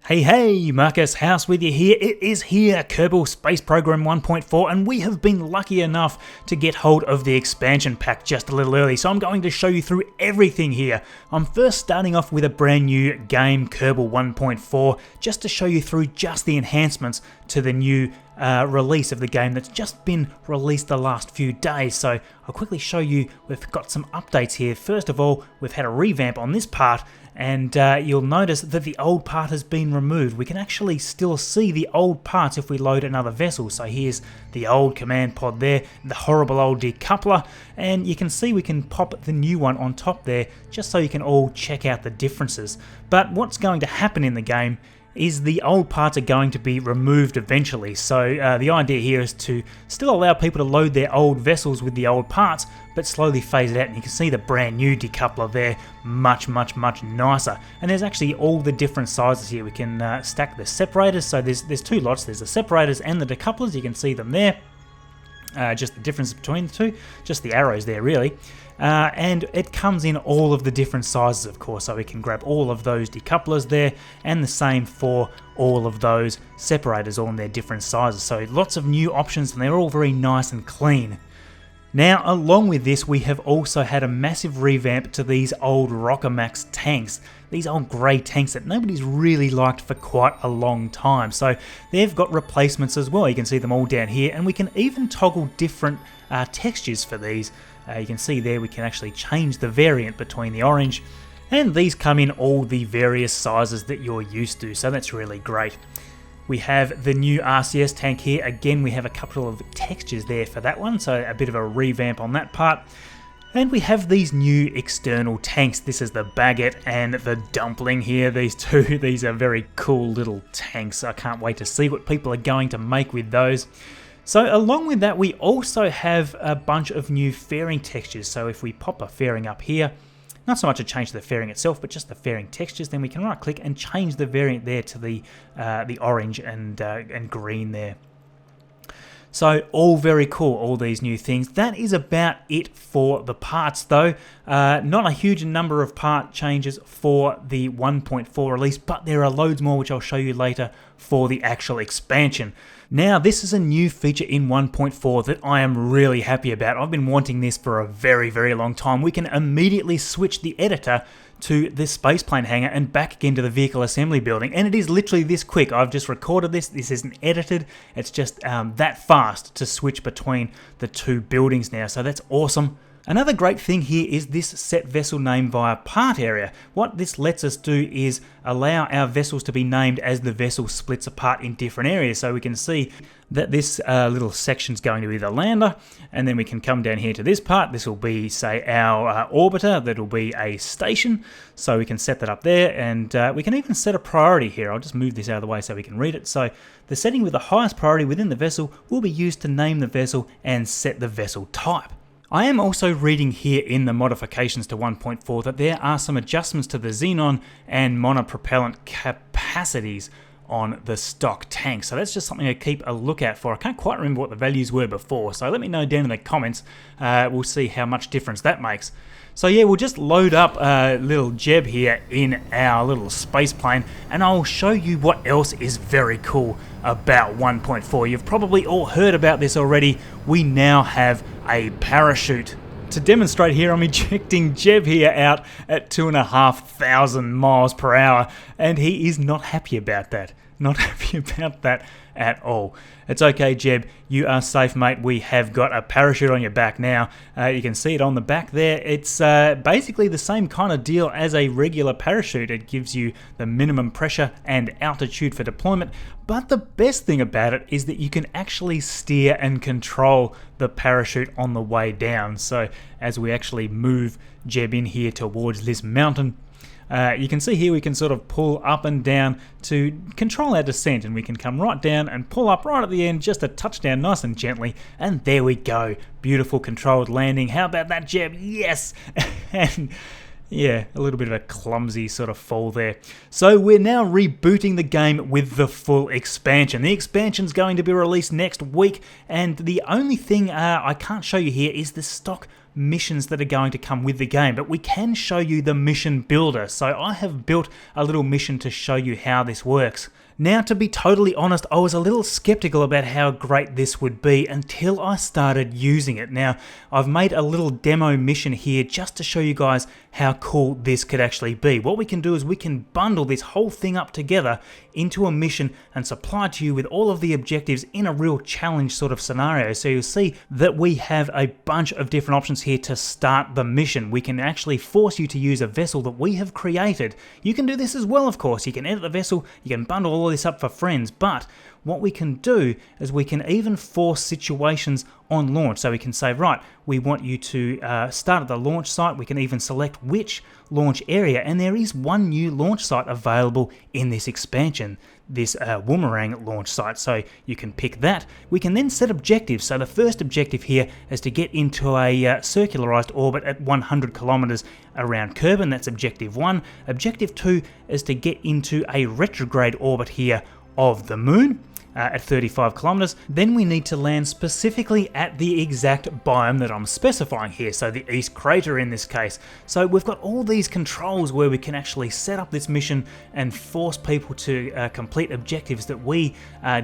Hey, Marcus House with you here. It is here, Kerbal Space Program 1.4, and we have been lucky enough to get hold of the expansion pack just a little early, so I'm going to show you through everything here. I'm first starting off with a brand new game, Kerbal 1.4, just to show you through just the enhancements to the new release of the game that's just been released the last few days. So I'll quickly show you, we've got some updates here. First of all, we've had a revamp on this part, and you'll notice that the old part has been removed. We can actually still see the old parts if we load another vessel. So here's the old command pod there, the horrible old decoupler, and you can see we can pop the new one on top there just so you can all check out the differences. But what's going to happen in the game is the old parts are going to be removed eventually. So the idea here is to still allow people to load their old vessels with the old parts, but slowly phase it out, and you can see the brand new decoupler there, much nicer. And there's actually all the different sizes here. We can stack the separators, so there's two lots, there's the separators and the decouplers, you can see them there. Just the difference between the two, just the arrows there really. And it comes in all of the different sizes, of course, so we can grab all of those decouplers there, and the same for all of those separators, all in their different sizes. So lots of new options, and they're all very nice and clean. Now, along with this, we have also had a massive revamp to these old Rockermax tanks. These old grey tanks that nobody's really liked for quite a long time. So they've got replacements as well. You can see them all down here, and we can even toggle different textures for these. You can see there we can actually change the variant between the orange, and these come in all the various sizes that you're used to, so that's really great. We have the new RCS tank here. Again, we have a couple of textures there for that one, so a bit of a revamp on that part. And we have these new external tanks. This is the Baguette and the Dumpling here. These two, these are very cool little tanks. I can't wait to see what people are going to make with those. So along with that, we also have a bunch of new fairing textures. So if we pop a fairing up here, not so much a change to the fairing itself, but just the fairing textures, then we can right click and change the variant there to the orange and green there. So all very cool, all these new things. That is about it for the parts though. Not a huge number of part changes for the 1.4 release, but there are loads more which I'll show you later for the actual expansion. Now, this is a new feature in 1.4 that I am really happy about. I've been wanting this for a very long time. We can immediately switch the editor to the spaceplane hangar and back again to the vehicle assembly building, and it is literally this quick. I've just recorded this isn't edited, it's just that fast to switch between the two buildings now, so that's awesome. Another great thing here is this set vessel name via part area. What this lets us do is allow our vessels to be named as the vessel splits apart in different areas. So we can see that this little section is going to be the lander, and then we can come down here to this part. This will be, say, our orbiter. That'll be a station. So we can set that up there, and we can even set a priority here. I'll just move this out of the way so we can read it. So the setting with the highest priority within the vessel will be used to name the vessel and set the vessel type. I am also reading here in the modifications to 1.4 that there are some adjustments to the xenon and monopropellant capacities on the stock tank. So that's just something to keep a look out for. I can't quite remember what the values were before, so let me know down in the comments. We'll see how much difference that makes. So yeah, we'll just load up little Jeb here in our little space plane, and I'll show you what else is very cool about 1.4. You've probably all heard about this already. We now have a parachute. To demonstrate here, I'm ejecting Jeb here out at 2,500 miles per hour, and he is not happy about that. Not happy about that at all. It's okay, Jeb, you are safe, mate. We have got a parachute on your back now. You can see it on the back there. It's basically the same kind of deal as a regular parachute. It gives you the minimum pressure and altitude for deployment, but the best thing about it is that you can actually steer and control the parachute on the way down. So as we actually move Jeb in here towards this mountain, you can see here we can sort of pull up and down to control our descent, and we can come right down and pull up right at the end, just a touchdown nice and gently, and there we go. Beautiful controlled landing. How about that, Jeb? Yes! And yeah, a little bit of a clumsy sort of fall there. So we're now rebooting the game with the full expansion. The expansion's going to be released next week, and the only thing I can't show you here is the stock missions that are going to come with the game, but we can show you the mission builder. So I have built a little mission to show you how this works. Now, to be totally honest, I was a little skeptical about how great this would be until I started using it. Now, I've made a little demo mission here just to show you guys how cool this could actually be. What we can do is we can bundle this whole thing up together into a mission and supply to you with all of the objectives in a real challenge sort of scenario. So you'll see that we have a bunch of different options here to start the mission. We can actually force you to use a vessel that we have created. You can do this as well, of course. You can edit the vessel, you can bundle all this up for friends, but what we can do is we can even force situations on launch. So we can say, right, we want you to start at the launch site. We can even select which launch area, and there is one new launch site available in this expansion, this Woomerang launch site, so you can pick that. We can then set objectives. So the first objective here is to get into a circularized orbit at 100 kilometers around Kerbal. That's objective 1. Objective 2 is to get into a retrograde orbit here of the moon at 35 kilometers. Then we need to land specifically at the exact biome that I'm specifying here, so the East Crater in this case. So we've got all these controls where we can actually set up this mission and force people to complete objectives that we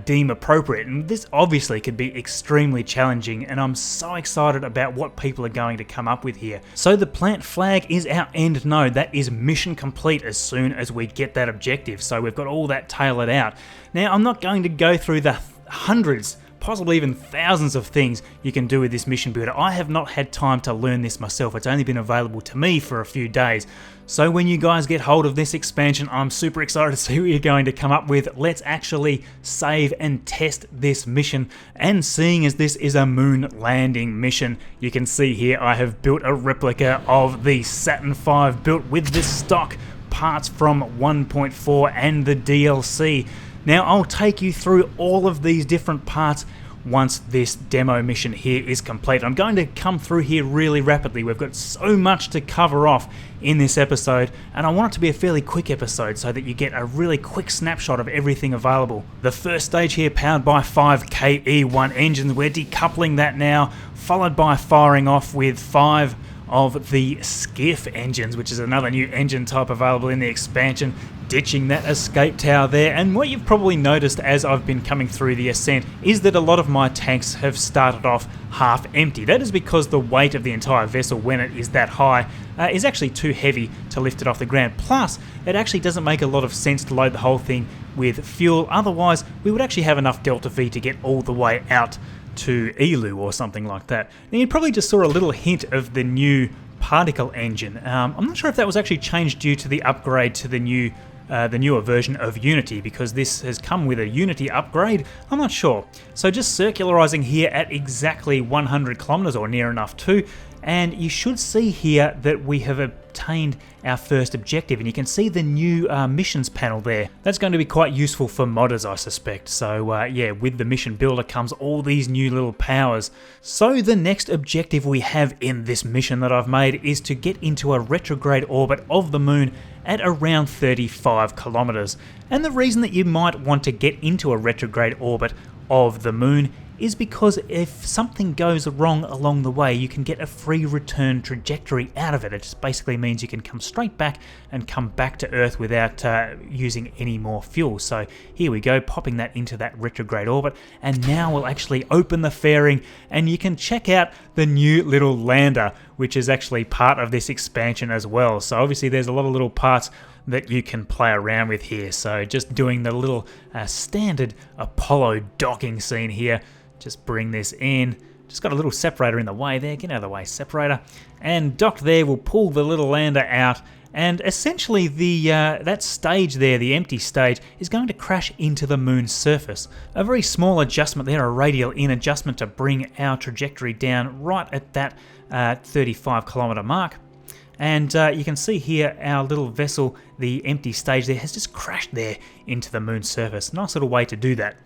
deem appropriate. And this obviously could be extremely challenging, and I'm so excited about what people are going to come up with here. So the plant flag is our end node. That is mission complete as soon as we get that objective. So we've got all that tailored out. Now, I'm not going to go through the hundreds, possibly even thousands of things you can do with this mission builder. I have not had time to learn this myself. It's only been available to me for a few days. So when you guys get hold of this expansion, I'm super excited to see what you're going to come up with. Let's actually save and test this mission. And seeing as this is a moon landing mission, you can see here I have built a replica of the Saturn V built with this stock parts from 1.4 and the DLC. Now, I'll take you through all of these different parts once this demo mission here is complete. I'm going to come through here really rapidly. We've got so much to cover off in this episode, and I want it to be a fairly quick episode so that you get a really quick snapshot of everything available. The first stage here powered by 5 KE1 engines. We're decoupling that now, followed by firing off with 5 of the Skiff engines, which is another new engine type available in the expansion, ditching that escape tower there. And what you've probably noticed as I've been coming through the ascent is that a lot of my tanks have started off half empty. That is because the weight of the entire vessel when it is that high is actually too heavy to lift it off the ground. Plus, it actually doesn't make a lot of sense to load the whole thing with fuel. Otherwise, we would actually have enough Delta V to get all the way out to Elu or something like that. Now, you probably just saw a little hint of the new particle engine. I'm not sure if that was actually changed due to the upgrade to the newer version of Unity, because this has come with a Unity upgrade. I'm not sure. So just circularizing here at exactly 100 kilometers or near enough to, and you should see here that we have obtained our first objective, and you can see the new missions panel there. That's going to be quite useful for modders, I suspect. So yeah, with the mission builder comes all these new little powers. So the next objective we have in this mission that I've made is to get into a retrograde orbit of the moon at around 35 kilometers. And the reason that you might want to get into a retrograde orbit of the moon is because if something goes wrong along the way, you can get a free return trajectory out of it. It just basically means you can come straight back and come back to Earth without using any more fuel. So here we go, popping that into that retrograde orbit, and now we'll actually open the fairing and you can check out the new little lander, which is actually part of this expansion as well. So obviously there's a lot of little parts that you can play around with here. So just doing the little standard Apollo docking scene here. Just bring this in. Just got a little separator in the way there. Get out of the way, separator. And docked there, we'll pull the little lander out. And essentially that stage there, the empty stage, is going to crash into the moon's surface. A very small adjustment there, a radial in adjustment to bring our trajectory down right at that 35 kilometer mark. And you can see here our little vessel, the empty stage there, has just crashed there into the moon's surface. Nice little way to do that.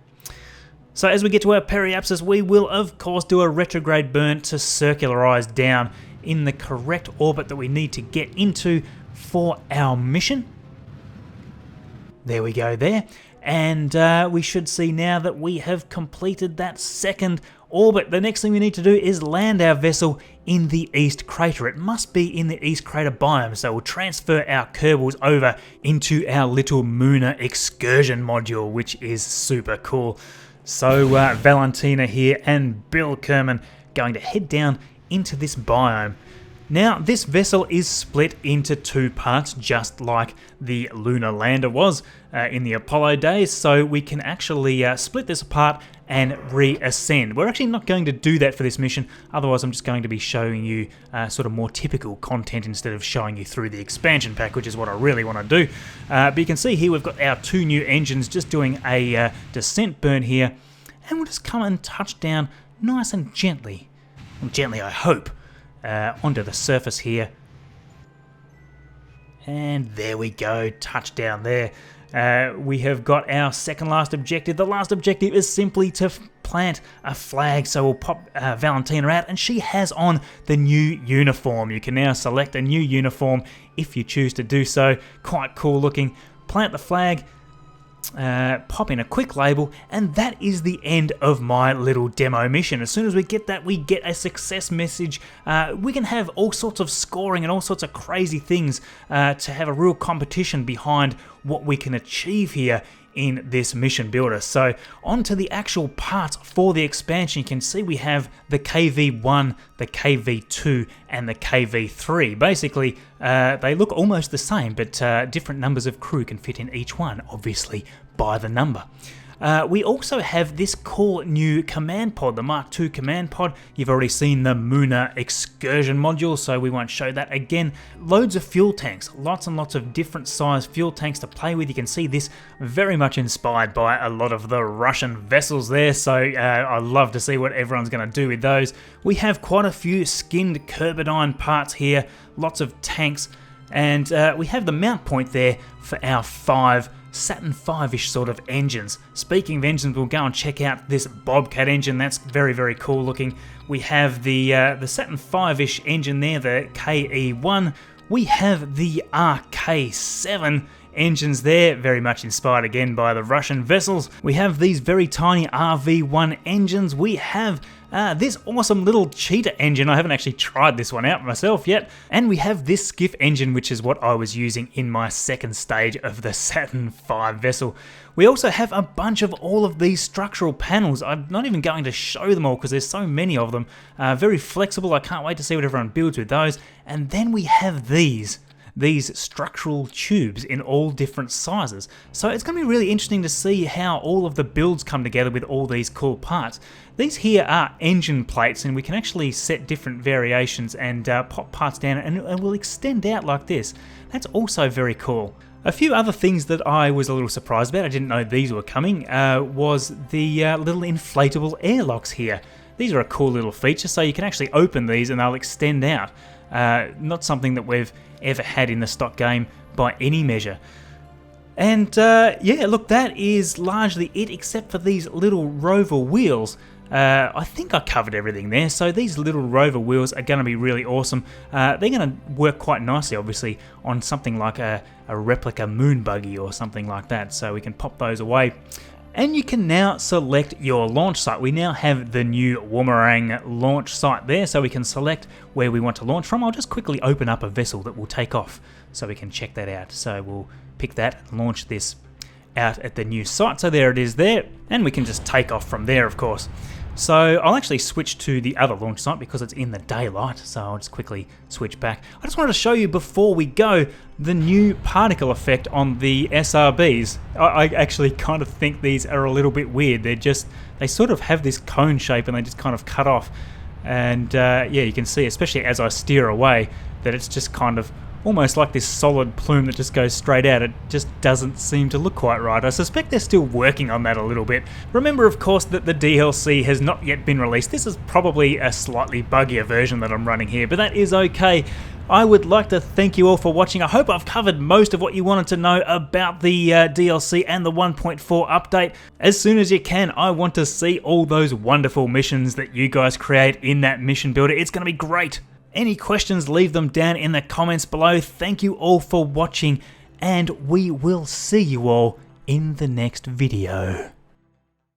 So as we get to our periapsis, we will of course do a retrograde burn to circularize down in the correct orbit that we need to get into for our mission. There we go there. And we should see now that we have completed that second orbit, the next thing we need to do is land our vessel in the East Crater. It must be in the East Crater biome, so we'll transfer our Kerbals over into our little Lunar excursion module, which is super cool. So Valentina here and Bill Kerman going to head down into this biome. Now, this vessel is split into two parts, just like the lunar lander was in the Apollo days, so we can actually split this apart and reascend. We're actually not going to do that for this mission, otherwise I'm just going to be showing you sort of more typical content instead of showing you through the expansion pack, which is what I really want to do. But you can see here we've got our two new engines just doing a descent burn here, and we'll just come and touch down nice and gently. Well, gently, I hope. Onto the surface here, and there we go, touchdown there. We have got our second last objective. The last objective is simply to plant a flag, so we'll pop Valentina out, and she has on the new uniform. You can now select a new uniform if you choose to do so. Quite cool looking. Plant the flag, pop in a quick label, and that is the end of my little demo mission. As soon as we get that, we get a success message. We can have all sorts of scoring and all sorts of crazy things to have a real competition behind what we can achieve here in this mission builder. So on to the actual parts for the expansion. You can see we have the KV1, the KV2 and the KV3. Basically they look almost the same, but different numbers of crew can fit in each one, obviously by the number. We also have this cool new command pod, the Mark II command pod. You've already seen the Lunar excursion module, so we won't show that again. Loads of fuel tanks, lots and lots of different size fuel tanks to play with. You can see this very much inspired by a lot of the Russian vessels there, so I love to see what everyone's going to do with those. We have quite a few skinned Kerbidine parts here, lots of tanks, and we have the mount point there for our 5 Saturn V-ish sort of engines. Speaking of engines, we'll go and check out this Bobcat engine. That's very, very cool looking. We have the Saturn V-ish engine there, the KE1. We have the RK7 engines there, very much inspired again by the Russian vessels. We have these very tiny RV1 engines. We have this awesome little cheetah engine. I haven't actually tried this one out myself yet. And we have this skiff engine, which is what I was using in my second stage of the Saturn V vessel. We also have a bunch of all of these structural panels. I'm not even going to show them all because there's so many of them. Very flexible. I can't wait to see what everyone builds with those. And then we have these structural tubes in all different sizes. So it's going to be really interesting to see how all of the builds come together with all these cool parts. These here are engine plates, and we can actually set different variations and pop parts down, and it will extend out like this. That's also very cool. A few other things that I was a little surprised about, I didn't know these were coming, was the little inflatable airlocks here. These are a cool little feature, so you can actually open these and they'll extend out. Not something that we've ever had in the stock game by any measure. And yeah, look, that is largely it, except for these little rover wheels. I think I covered everything there. So these little rover wheels are going to be really awesome. They're going to work quite nicely, obviously, on something like a replica moon buggy or something like that. So we can pop those away. And you can now select your launch site. We now have the new Woomerang launch site there, so we can select where we want to launch from. I'll just quickly open up a vessel that will take off so we can check that out. So we'll pick that and launch this out at the new site. So there it is there, and we can just take off from there, of course. So I'll actually switch to the other launch site because it's in the daylight, so I'll just quickly switch back. I just wanted to show you before we go the new particle effect on the SRBs. I actually kind of think these are a little bit weird. They sort of have this cone shape and they just kind of cut off. And yeah, you can see, especially as I steer away, that it's just kind of almost like this solid plume that just goes straight out. It just doesn't seem to look quite right. I suspect they're still working on that a little bit. Remember, of course, that the DLC has not yet been released. This is probably a slightly buggier version that I'm running here, but that is okay. I would like to thank you all for watching. I hope I've covered most of what you wanted to know about the DLC and the 1.4 update. As soon as you can, I want to see all those wonderful missions that you guys create in that mission builder. It's going to be great. Any questions, leave them down in the comments below. Thank you all for watching, and we will see you all in the next video.